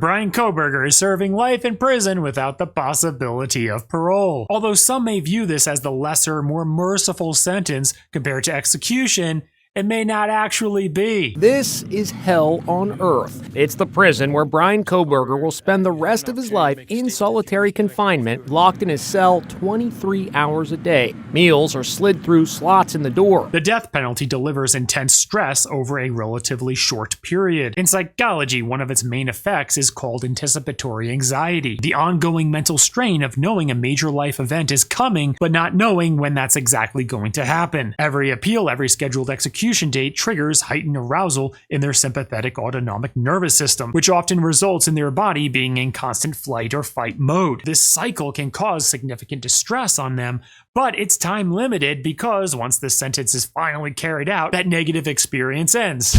Bryan Kohberger is serving life in prison without the possibility of parole. Although some may view this as the lesser, more merciful sentence compared to execution, it may not actually be. This is hell on earth. It's the prison where Bryan Kohberger will spend the rest of his life in solitary confinement, locked in his cell 23 hours a day. Meals are slid through slots in the door. The death penalty delivers intense stress over a relatively short period. In psychology, one of its main effects is called anticipatory anxiety, the ongoing mental strain of knowing a major life event is coming, but not knowing when that's exactly going to happen. Every appeal, every scheduled execution date triggers heightened arousal in their sympathetic autonomic nervous system, which often results in their body being in constant flight or fight mode. This cycle can cause significant distress on them, but it's time limited because once the sentence is finally carried out, that negative experience ends.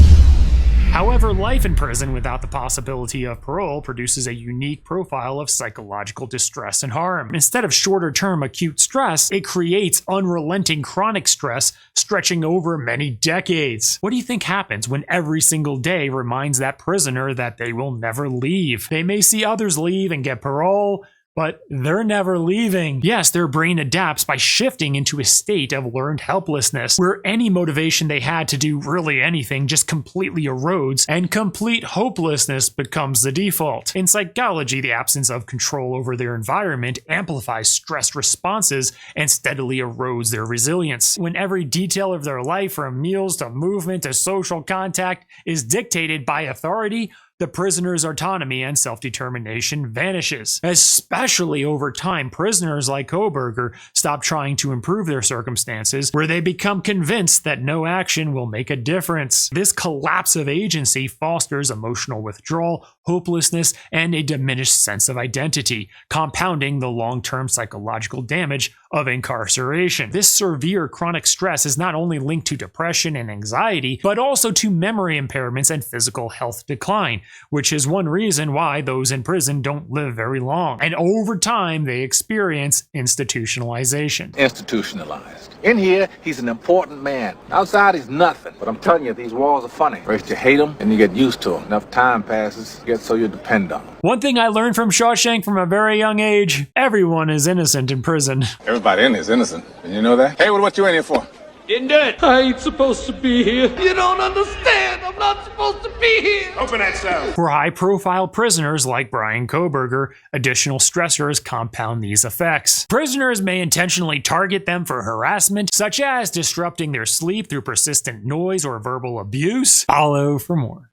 However, life in prison without the possibility of parole produces a unique profile of psychological distress and harm. Instead of shorter-term acute stress, it creates unrelenting chronic stress stretching over many decades. What do you think happens when every single day reminds that prisoner that they will never leave? They may see others leave and get parole, but they're never leaving. Yes, their brain adapts by shifting into a state of learned helplessness, where any motivation they had to do really anything just completely erodes, and complete hopelessness becomes the default. In psychology, the absence of control over their environment amplifies stress responses and steadily erodes their resilience. When every detail of their life, from meals to movement to social contact, is dictated by authority, the prisoner's autonomy and self-determination vanishes. Especially over time, prisoners like Kohberger stop trying to improve their circumstances, where they become convinced that no action will make a difference. This collapse of agency fosters emotional withdrawal, hopelessness, and a diminished sense of identity, compounding the long-term psychological damage of incarceration. This severe chronic stress is not only linked to depression and anxiety, but also to memory impairments and physical health decline, which is one reason why those in prison don't live very long. And over time, they experience institutionalization. Institutionalized. In here, he's an important man. Outside, he's nothing. But I'm telling you, these walls are funny. First you hate them, and you get used to them. Enough time passes, you get so you depend on them. One thing I learned from Shawshank from a very young age: everyone is innocent in prison. Everybody in here is innocent. And you know that? Hey, what you in here for? Didn't do it. I ain't supposed to be here. You don't understand. I'm not supposed to be here. Open that cell. For high-profile prisoners like Bryan Kohberger, additional stressors compound these effects. Prisoners may intentionally target them for harassment, such as disrupting their sleep through persistent noise or verbal abuse. Follow for more.